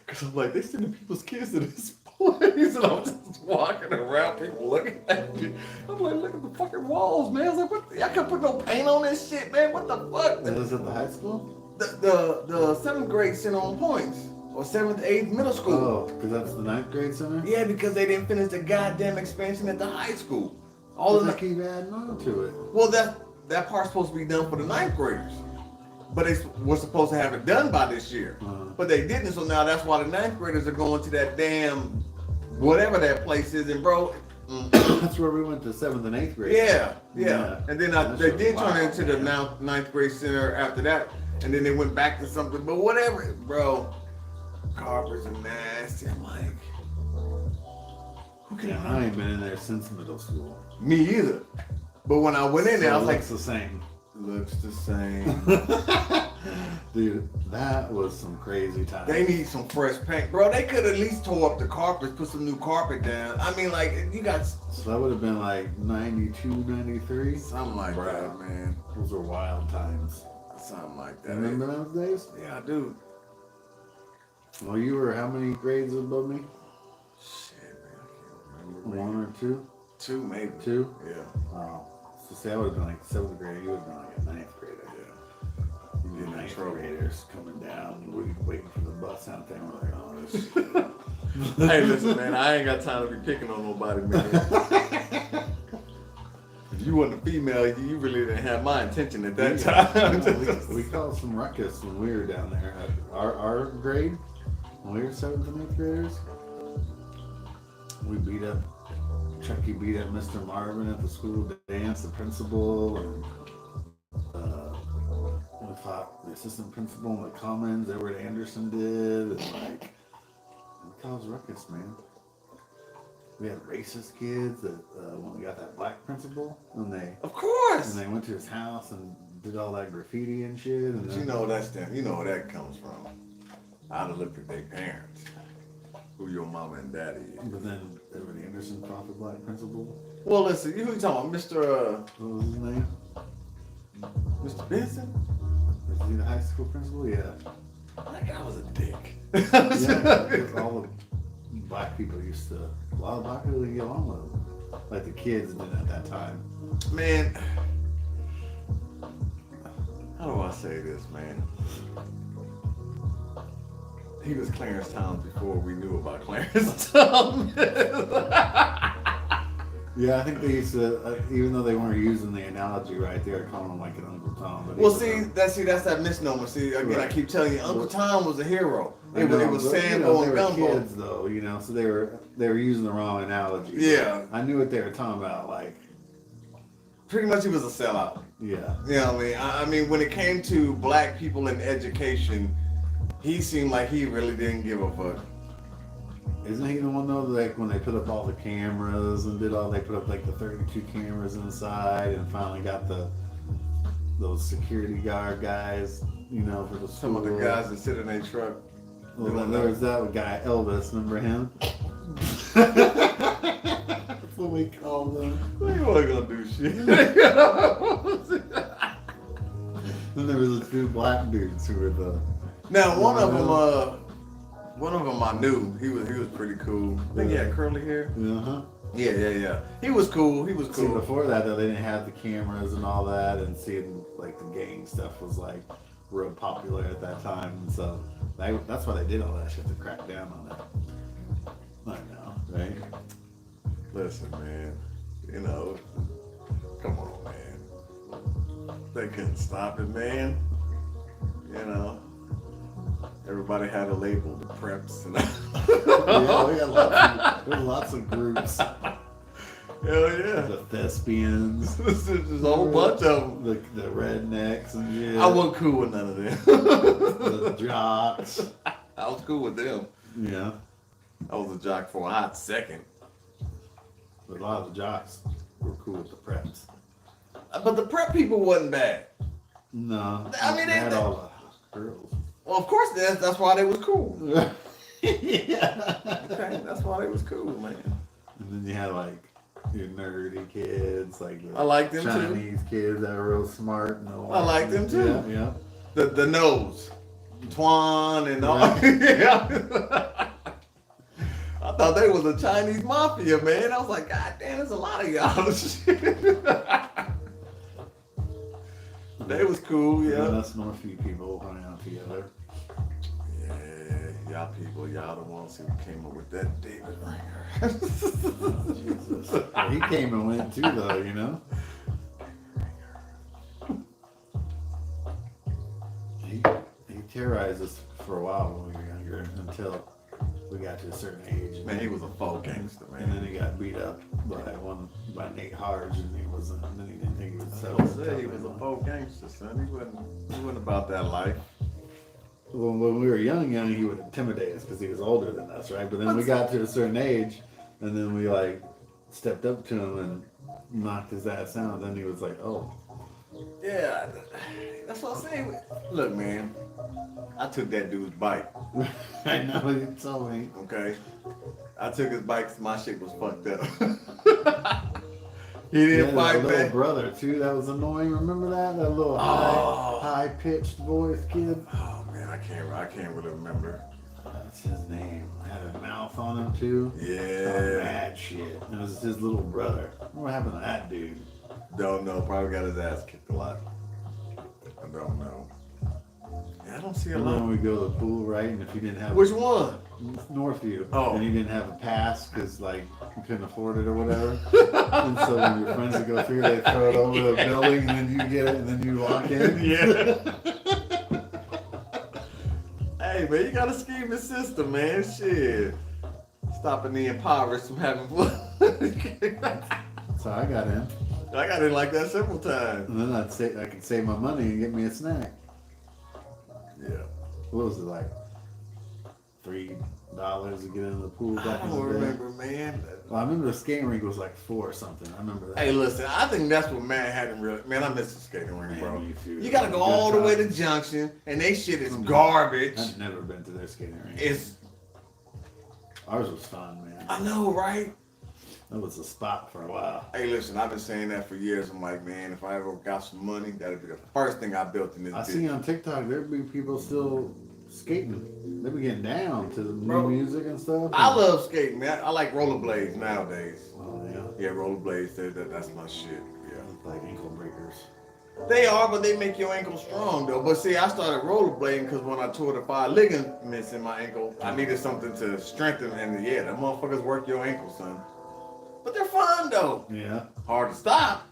Cause I'm like, they sending people's kids to this place, and I'm just walking around, people looking at me. I'm like, look at the fucking walls, man. I was like, what? Y'all can't put no paint on this shit, man. What the fuck? That was at the high school? The 7th grade center on points. Or 7th, 8th middle school. Oh, because that's the 9th grade center? Yeah, because they didn't finish the goddamn expansion at the high school. All All of they the keep adding on to it. well, that part's supposed to be done for the 9th graders, but they were supposed to have it done by this year, but they didn't. So now that's why the 9th graders are going to that damn whatever that place is, and bro. That's where we went to 7th and 8th grade. Yeah. And then they did turn it into the 9th grade center after that, and then they went back to something. But whatever, bro. Carpets are nasty. I'm like, who can I ain't been in there since middle school. Me either. But when I went in there, I was like, looks the same. looks the same. Dude, that was some crazy time. They need some fresh paint. Bro, they could at least tore up the carpets, put some new carpet down. I mean, like, you got So that would have been like 92, 93? something like that, man. Those were wild times. Something like that. Remember those days? Yeah, I do. Well, you were how many grades above me? Shit, man, I can't remember. 1 or 2? 2, maybe. 2? Yeah. Oh. So see, I would have been like 7th grade. You would have been like a 9th grader. Yeah. You Getting in 9th trouble. graders coming down, waiting for the bus out there. We're like, oh, this shit. Hey, listen, man, I ain't got time to be picking on nobody, man. If you wasn't a female, you really didn't have my attention at that time. we caused some ruckus when we were down there. Our grade, when we were 7th and 8th graders, we beat up Chucky beat up Mr. Marvin at the school dance, the principal, and we fought the assistant principal in the Commons, Edward Anderson did, and like, it caused ruckus, man. We had racist kids that when we got that black principal, Of course. and they went to his house and did all that graffiti and shit. And But you know that's them. You know where that comes from. I'd have looked at their parents, who your mama and daddy is. But then Edward Anderson fought the black principal. Well, listen, who you talking about, Mr. What was his name? Mr. Benson? Was he the high school principal? Yeah. That guy was a dick. Yeah, because all the black people used to, a lot of black people didn't get along with him. Like the kids did at that time. Man, how do I say this, man? He was Clarence Thomas before we knew about Clarence Thomas. Yeah, I think they used to, even though they weren't using the analogy right, they were calling him like an Uncle Tom. But Well, that's that misnomer. See, again, Right. I keep telling you, Uncle Tom was a hero. I It know, was but, Sambo they and were Gumbo. kids though, you know, so they were using the wrong analogy. Yeah. I knew what they were talking about, like, Pretty much, he was a sellout. yeah. You know what I mean? I mean, when it came to black people in education, he seemed like he really didn't give a fuck. Isn't he the one though, like when they put up all the cameras and did all, they put up like the 32 cameras inside and finally got those security guard guys, you know, for the school. Some of the guys that sit in their truck. Well, then there was that guy, Elvis, remember him? That's what we called him. We wasn't gonna do shit. Then there was the two black dudes who were the. Now one of them I knew. He was pretty cool. I think he had curly hair. Uh-huh. Yeah. He was cool. See, before that though, they didn't have the cameras and all that, and seeing like the gang stuff was like real popular at that time, and so that's why they did all that shit to crack down on it. I know, right? Listen, man. You know, come on, man. They couldn't stop it, man. You know. Everybody had a label, the preps and Yeah, we got lots of groups. hell yeah. The thespians, There's a whole bunch of them. the rednecks and shit. I wasn't cool with none of them. The jocks. I was cool with them. Yeah, I was a jock for a hot second. but a lot of the jocks were cool with the preps. But the prep people wasn't bad. No, I mean, they they- had all the girls. Well, of course, that's why they was cool. Yeah. Okay, that's why they was cool, man. And then you had like your nerdy kids, like the I like them too. Chinese kids that were real smart. And all I like them too. Yeah, The nose, Twan and all. Right. Yeah. I thought they was a Chinese mafia, man. I was like, God damn, there's a lot of y'all. They was cool, yeah. yeah. Us Northview people hung out together. Yeah, y'all people, y'all the ones who came up with that David Ringer. Oh, Jesus. Well, he came and went too, though, you know. He terrorized us for a while when we were younger until we got to a certain age. Man, he was a folk gangster, And then man. he got beat up by Nate Harge, and he wasn't. Then he didn't think he was I so. was gonna say he was a folk gangster, son. He wasn't about that life. When we were young, he would intimidate us because he was older than us, right? But then we got to a certain age, and then we like stepped up to him and knocked his ass out. Then he was like, "Oh, Yeah, that's what I'm saying. Look, man, I took that dude's bike, I know you told me." okay? I took his bike 'cause my shit was fucked up. He Yeah, didn't that fight little back. brother too. That was annoying. Remember that? That little Oh. high pitched voice kid. Oh man, I can't really remember. That's his name. Had a mouth on him too. Oh, Yeah, bad shit. It was his little brother. What happened to that dude? don't know. Probably got his ass kicked a lot. I don't know. Yeah, I don't see a Remember lot. when we go to the pool, right? And if you didn't have Which one? Northview, Oh. and you didn't have a pass because like you couldn't afford it or whatever, and so when your friends would go through, they'd throw it over the building, and then you get it, and then you walk in. Yeah. Hey man, you got a scheming system, man. Shit. Stopping the impoverished from having fun. So I got in. I got in like that several times. And then I could save my money and get me a snack. Yeah. What was it like? $3 to get into the pool I back in don't the day? remember, man. Well, I remember the skating rink was like 4 or something. I remember that. Hey, listen, I think that's what Manhattan really. Man, I miss the skating rink, Man, bro. me too. You gotta go all the way to Junction, and they shit is garbage. I've never been to their skating rink. Ours was fun, man. I know, right? That was a spot for a while. Hey, listen, I've been saying that for years. I'm like, man, if I ever got some money, that'd be the first thing I built in this I bitch. see on TikTok there be people still skating. They be getting down to the new Bro, music and stuff. I love skating, man. I like rollerblades nowadays. Oh yeah. Yeah, rollerblades, that's my shit. Yeah. Like ankle breakers. They are, but they make your ankle strong, though. But see, I started rollerblading because when I tore the 5 ligaments in my ankle, I needed something to strengthen. And yeah, the motherfuckers work your ankle, son. But they're fun, though. Yeah. Hard to stop.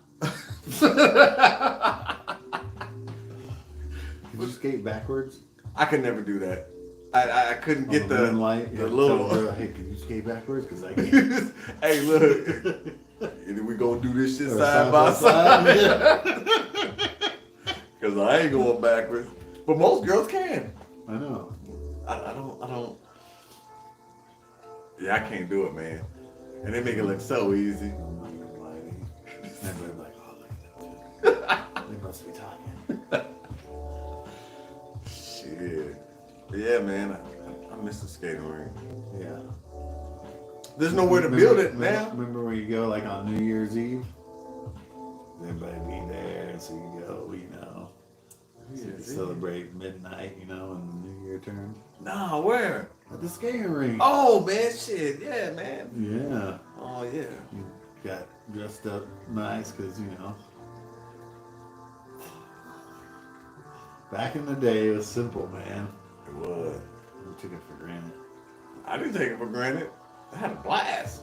Could you skate backwards? I could never do that. I couldn't get the light. the little. Girl, hey, can you skate backwards? Because I can't. Hey, look. We gonna do this shit Or side by side. Yeah. Cause I ain't going backwards. But most girls can. I know. I don't. Yeah, I can't do it, man. And they make it look so easy. I'm not gonna lie to you. Everybody's like, oh, look at that dude. They must be talking. Shit. But yeah, man. I miss the skating rink. Yeah. There's nowhere to build it now. Remember when you go like on New Year's Eve? Everybody be there, so you go, you know. So you celebrate midnight, you know, when the New Year turns. Nah, where? At the skating rink. Oh man, shit. Yeah, man. Yeah. Oh yeah. You got dressed up nice because, you know. Back in the day, it was simple, man. It was. We took it for granted. I didn't take it for granted. I had a blast.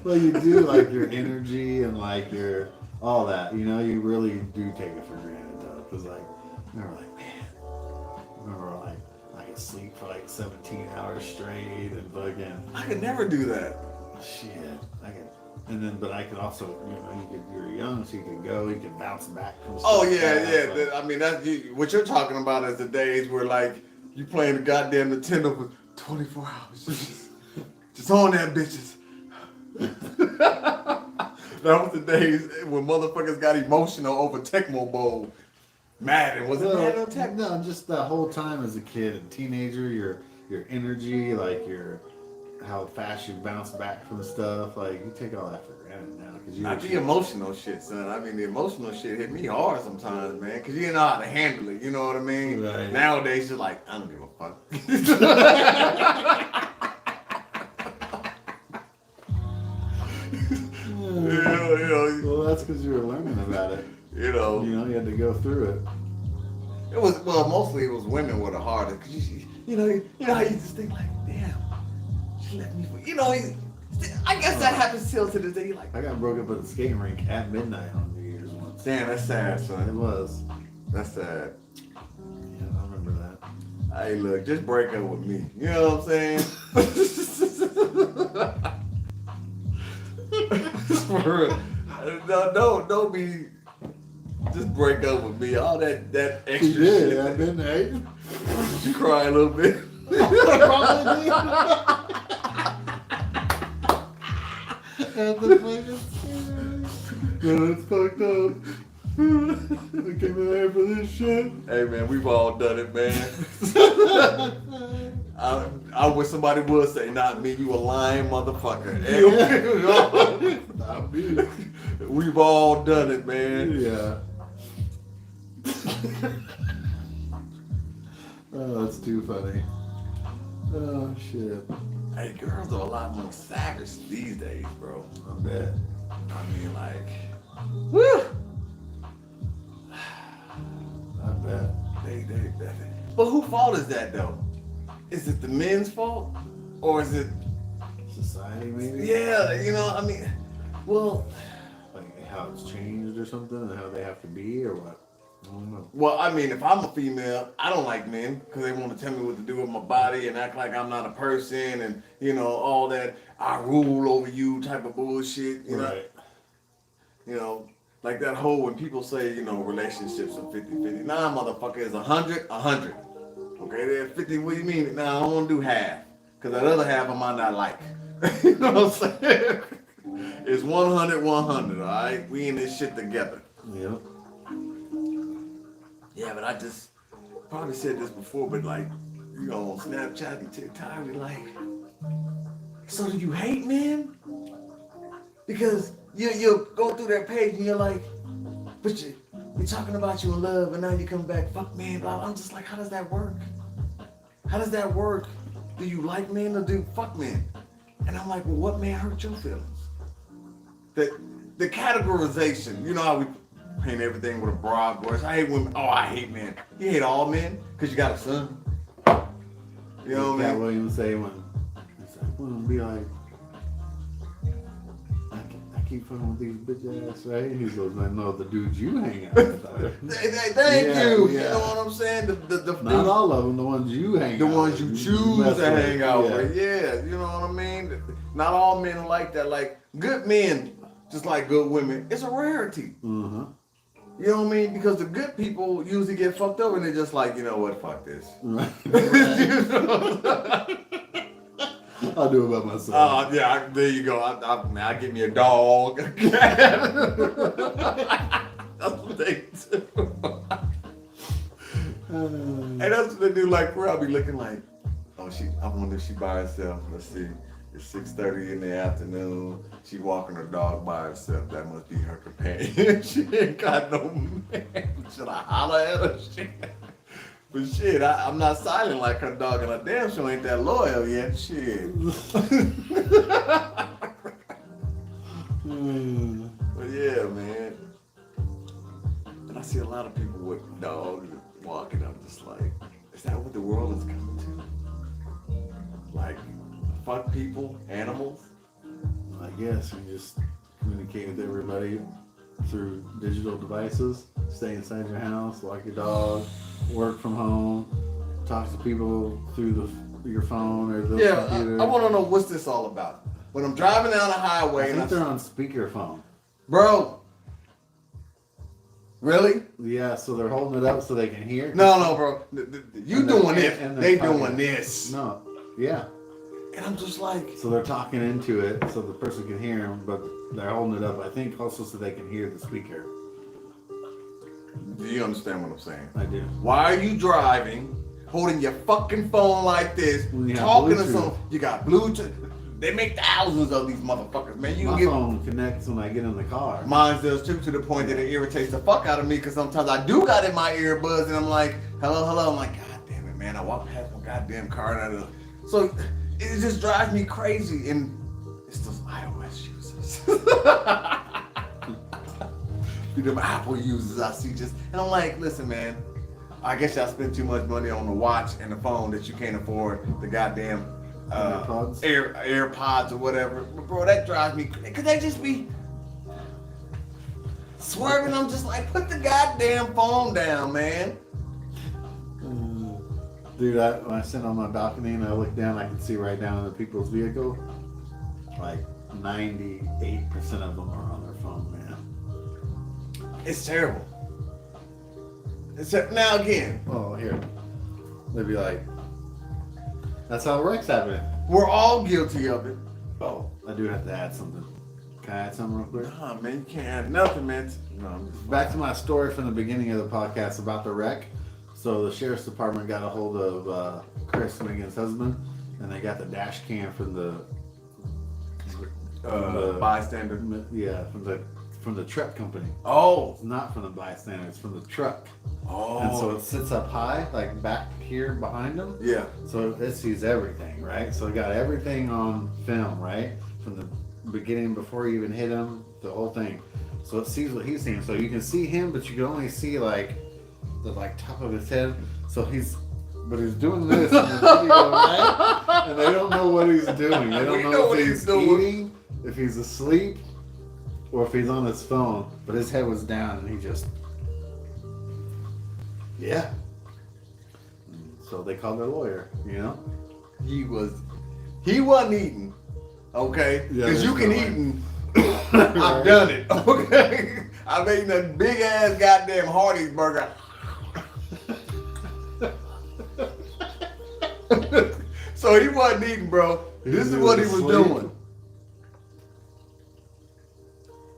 Well, you do like your energy and like your all that. You know, you really do take it for granted though, because like, remember like, man, remember like I could sleep for like 17 hours straight and fucking I could never do that. shit. I could, and then but I could also, you know, you were young, so you could go, you could bounce back from stuff. Oh yeah, fast, yeah. like- I mean, that's what you're talking about is the days where like you playing the goddamn Nintendo for 24 hours, just on that bitches. That was the days when motherfuckers got emotional over Tecmo Bowl. Madden, was it Madden or Tecmo? No, just the whole time as a kid and teenager, your energy, like your how fast you bounce back from stuff, like you take all that for granted now. Cause Not the emotional shit, son. I mean, the emotional shit hit me hard sometimes, man. Cause you didn't know how to handle it. You know what I mean? Right. Nowadays, you're like, I don't give a fuck. Well, that's because you were learning about it. You know, You had to go through it. it was mostly it was women were the hardest. Cause you know how you just think like, damn, she left me for. I guess that happens still to this day. You're like, I got broke up at the skating rink at midnight on New Year's once. damn, that's sad, It son. was. That's sad. Yeah, I remember that. Hey, look, just break up with me. You know what I'm saying? For real. No, don't be. Just break up with me. All that extra She did shit. at midnight. Did you cry a little bit? Probably did. At the fucking skating rink. No, it's fucked up. I came in here for this shit. Hey man, we've all done it, man. I wish somebody would say, not me, you a lying motherfucker. Not me. We've all done it, man. Yeah. Oh, that's too funny. Oh, shit. Hey, girls are a lot more savage these days, bro. I bet. I mean, like, woo! I bet. They. But whose fault is that, though? Is it the men's fault? Or is it, Society, maybe? yeah, I mean, well, Like how it's changed or something and how they have to be or what? I don't know. Well, I mean, if I'm a female, I don't like men because they want to tell me what to do with my body and act like I'm not a person and, you know, all that I rule over you type of bullshit, you know? Right. You know, like that whole, when people say, you know, relationships are 50-50. Nah, motherfucker, it's 100. Okay, they're 50, what do you mean? Nah, I don't want to do half because that other half I might not like. You know what I'm saying? It's 100, all right? We in this shit together. Yep. Yeah, but I just probably said this before, but like, you know, on Snapchat and TikTok, we like, so do you hate men? Because you go through that page and you're like, but you're talking about you in love, and now you come back, fuck men, blah, blah. I'm just like, how does that work? How does that work? Do you like men or do you fuck men? And I'm like, well, what man hurt your feelings? The categorization, you know how we paint everything with a broad brush. I hate women. Oh, I hate men. You hate all men because you got a son. You know what I Cat mean? Williams say when it's like, well, be like, I keep fucking with these bitch ass, right? And he goes, I know the dudes you hang out with. Thank you. Yeah. You know what I'm saying? Not all of them, the ones you hang the out ones with. you choose to hang out Yeah. with. Yeah, you know what I mean? Not all men are like that. Like, good men, just like good women, it's a rarity. Uh-huh. You know what I mean? Because the good people usually get fucked up and they're just like, you know what, fuck this. Right. You know? I'll do it by myself. Yeah, there you go. I give me a dog. That's what they do. And that's what they do. Like, where I'll be looking like, oh, I wonder if she by herself. Let's see. It's 6:30 in the afternoon. She walking her dog by herself. That must be her companion. She ain't got no man. Should I holler at her? Shit. But shit, I'm not silent like her dog, and I damn sure ain't that loyal yet. Shit. But yeah, man. And I see a lot of people with dogs walking. I'm just like, is that what the world is coming to? Like, fuck people, animals? I guess you just communicate with everybody through digital devices. Stay inside your house, walk your dog, work from home, talk to people through your phone or the computer. I want to know what's this all about. When I'm driving down the highway, I think they're on speakerphone. Bro, really? Yeah, so they're holding it up so they can hear. No, bro. You And doing they're- this? and they're They talking. doing this. No, yeah. And I'm just like, So they're talking into it so the person can hear them, but they're holding it up, I think, also so they can hear the speaker. do you understand what I'm saying? I do. Why are you driving, holding your fucking phone like this, When you have talking to Bluetooth. someone? You got Bluetooth. They make thousands of these motherfuckers, man. You My can get phone connects when I get in the car. mine does too, to the point that it irritates the fuck out of me because sometimes I do got in my earbuds and I'm like, hello. I'm like, God damn it, man. I walk past my goddamn car and so it just drives me crazy. And it's those iOS users. Them Apple users I see just, and I'm like, listen, man. I guess y'all spend too much money on the watch and the phone that you can't afford the goddamn AirPods? AirPods or whatever. But bro, that drives me crazy. Could they just be swerving? I'm just like, put the goddamn phone down, man. Dude, when I sit on my balcony and I look down, I can see right down into people's vehicle. Like 98% of them are on their phone, man. It's terrible. Now again, Oh, here. They'd be like, that's how wrecks happen. we're all guilty of it. Oh, I do have to add something. Can I add something real quick? Nah, man, you can't have nothing, man. No, I'm just Back to my story from the beginning of the podcast about the wreck. So the sheriff's department got a hold of Chris, Megan's husband, and they got the dash cam from the bystander. Yeah, from the truck company. Oh. It's not from the bystander, it's from the truck. Oh. And so it sits up high, like back here behind them. Yeah. So it sees everything, right? So it got everything on film, right? From the beginning before you even hit him, the whole thing. So it sees what he's seeing. So you can see him, but you can only see like the top of his head. So he's doing this in the video, right? And they don't know what he's doing. They don't know if he's eating, if he's asleep, or if he's on his phone. But his head was down and he just Yeah. So they called their lawyer, you know? He wasn't eating, okay? Yeah, Because you there's can no eat way. and I've done it, okay? I've eaten a big ass goddamn Hardee's burger. So he wasn't eating, bro. This is what he was asleep. doing.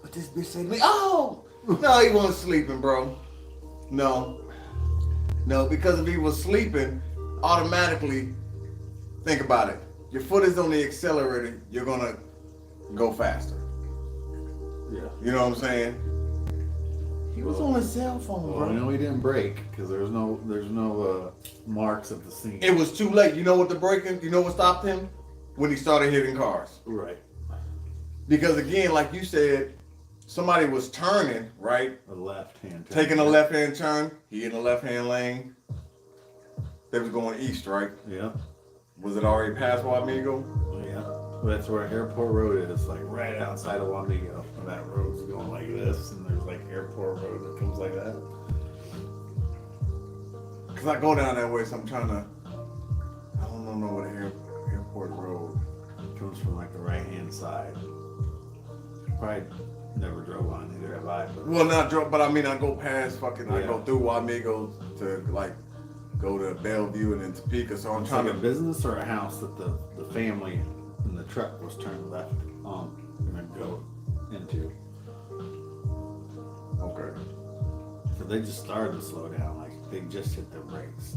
But this bitch said to me, oh! No, he wasn't sleeping, bro. No, because if he was sleeping, automatically, think about it. Your foot is on the accelerator, you're gonna go faster. Yeah. You know what I'm saying? He was on his cell phone, Well, bro. I know he didn't break because there's no marks at the scene. It was too late. You know what you know what stopped him? When he started hitting cars. Right. Because again, like you said, somebody was turning, right? A left-hand turn. Taking a left-hand turn. He in the left-hand lane. They was going east, right? Yeah. Was it already past Wamigo? Yeah. That's where Airport Road is, like right outside of Wamigo. And that road's going like this, and there's like Airport Road that comes like that. Cause I go down that way, so I'm trying to. I don't know what Airport Road. It comes from like the right-hand side. Probably never drove on either have I. But Well, not drunk, but I mean I go past fucking. I Yeah. go through Wamigo to like go to Bellevue and then Topeka. So I'm it's trying like a to. business or a house that the family in the truck was turned left on and then go into. Okay. So they just started to slow down, like they just hit their brakes.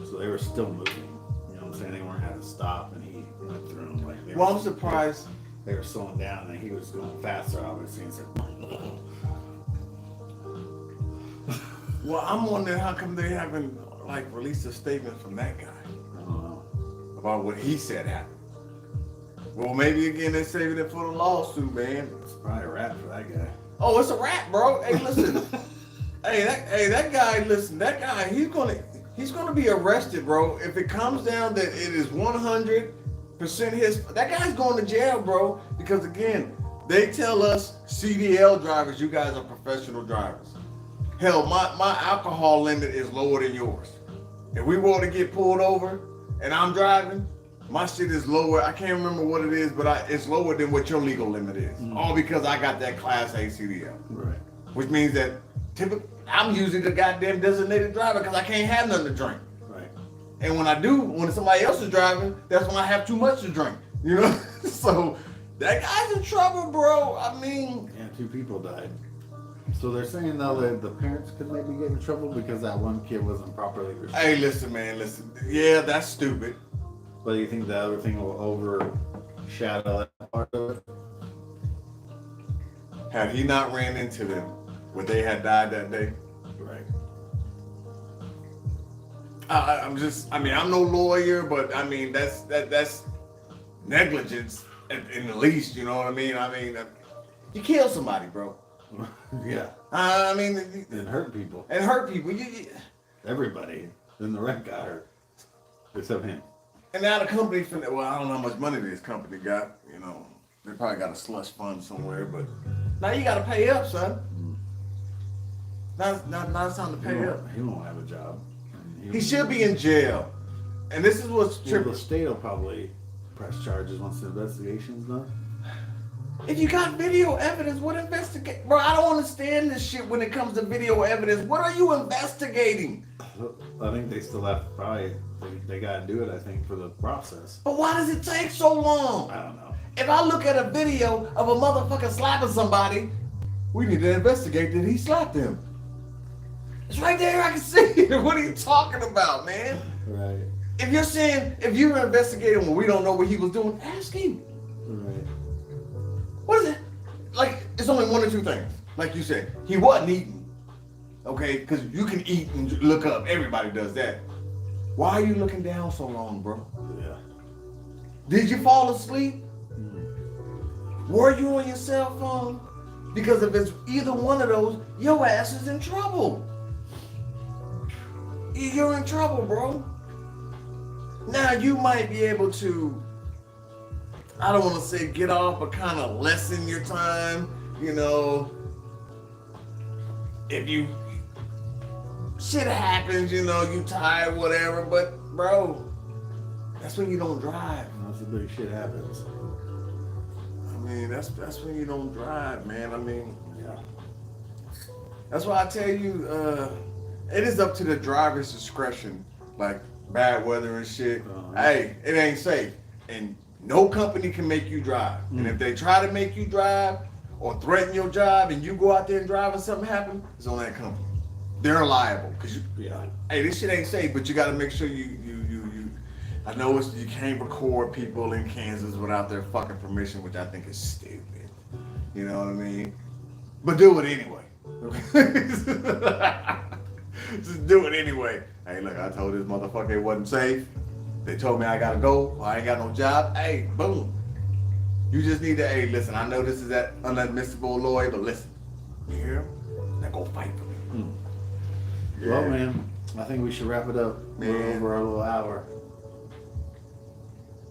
So they were still moving. You know what I'm saying? They weren't having to stop, and he went through them like they Well, were, I'm surprised. they were slowing down, and he was going faster, obviously. And said, Well, I'm wondering how come they haven't like released a statement from that guy I don't know. about what he said happened. Well, maybe again they're saving it for the lawsuit, man. It's probably a wrap for that guy. Oh, it's a wrap, bro. Hey, listen. that guy. Listen, that guy. He's gonna be arrested, bro. If it comes down that it is 100% his, that guy's going to jail, bro. Because again, they tell us CDL drivers, you guys are professional drivers. Hell, my alcohol limit is lower than yours. If we were to get pulled over and I'm driving, my shit is lower. I can't remember what it is, but it's lower than what your legal limit is. All because I got that Class A CDL. Right. Which means that I'm usually the goddamn designated driver because I can't have nothing to drink. Right. And when somebody else is driving, that's when I have too much to drink. You know? So that guy's in trouble, bro. I mean, Yeah, 2 people died. So they're saying though that the parents could maybe get in trouble because that one kid wasn't properly restrained. hey, listen, man, listen. Yeah, that's stupid. But do you think the other thing will overshadow that part of it? Had he not ran into them, would they have died that day? Right. I'm no lawyer, but I mean, that's negligence in the least, you know what I mean? You kill somebody, bro. Yeah. And hurt people. hurt people. Everybody in the wreck got hurt. Except him. And now the company, well, I don't know how much money this company got, you know. They probably got a slush fund somewhere, but now you got to pay up, son. Now it's time to pay up. He won't have a job. He should be in jail. And this is what's Well, tripping. the state will probably press charges once the investigation's done. If you got video evidence, what investigate? Bro, I don't understand this shit when it comes to video evidence. What are you investigating? I think they still have to probably, they got to do it, I think, for the process. But why does it take so long? I don't know. If I look at a video of a motherfucker slapping somebody, we need to investigate that he slapped him. It's right there, I can see it. What are you talking about, man? Right. If you're saying, if you were investigating when we don't know what he was doing, ask him. Right. What is it? Like, it's only one or two things. Like you said, he wasn't eating. Okay? Because you can eat and look up. Everybody does that. Why are you looking down so long, bro? Yeah. Did you fall asleep? Were you on your cell phone? Because if it's either one of those, your ass is in trouble. You're in trouble, bro. Now you might be able to, I don't want to say get off, but kind of lessen your time, you know. If you shit happens, you know, you tired, whatever, but bro, that's when you don't drive. That's the big shit happens. I mean, that's when you don't drive, man. I mean, Yeah. that's why I tell you, it is up to the driver's discretion. Like bad weather and shit. Hey, it ain't safe, and no company can make you drive. And if they try to make you drive or threaten your job, and you go out there and drive and something happens, it's on that company. They're liable because hey, this shit ain't safe. But you got to make sure you. I know you can't record people in Kansas without their fucking permission, which I think is stupid. You know what I mean? But do it anyway. Just do it anyway. Hey, look, I told this motherfucker it wasn't safe. They told me I gotta go. Or I ain't got no job. Hey, boom. You just need to, hey, listen, I know this is that unadmissible lawyer, but listen, you hear him? Now go fight for me. Well, man, I think we should wrap it up. We're over our little hour.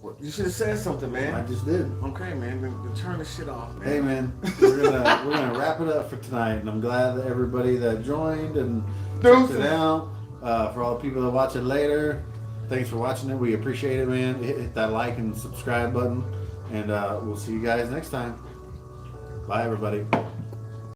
Well, you should have said something, man. I just did. Okay, man, then turn this shit off, man. Hey, man, we're gonna wrap it up for tonight, and I'm glad that everybody that joined and checked it out. For all the people that watch it later, thanks for watching it. We appreciate it, man. Hit that like and subscribe button, and we'll see you guys next time. Bye, everybody.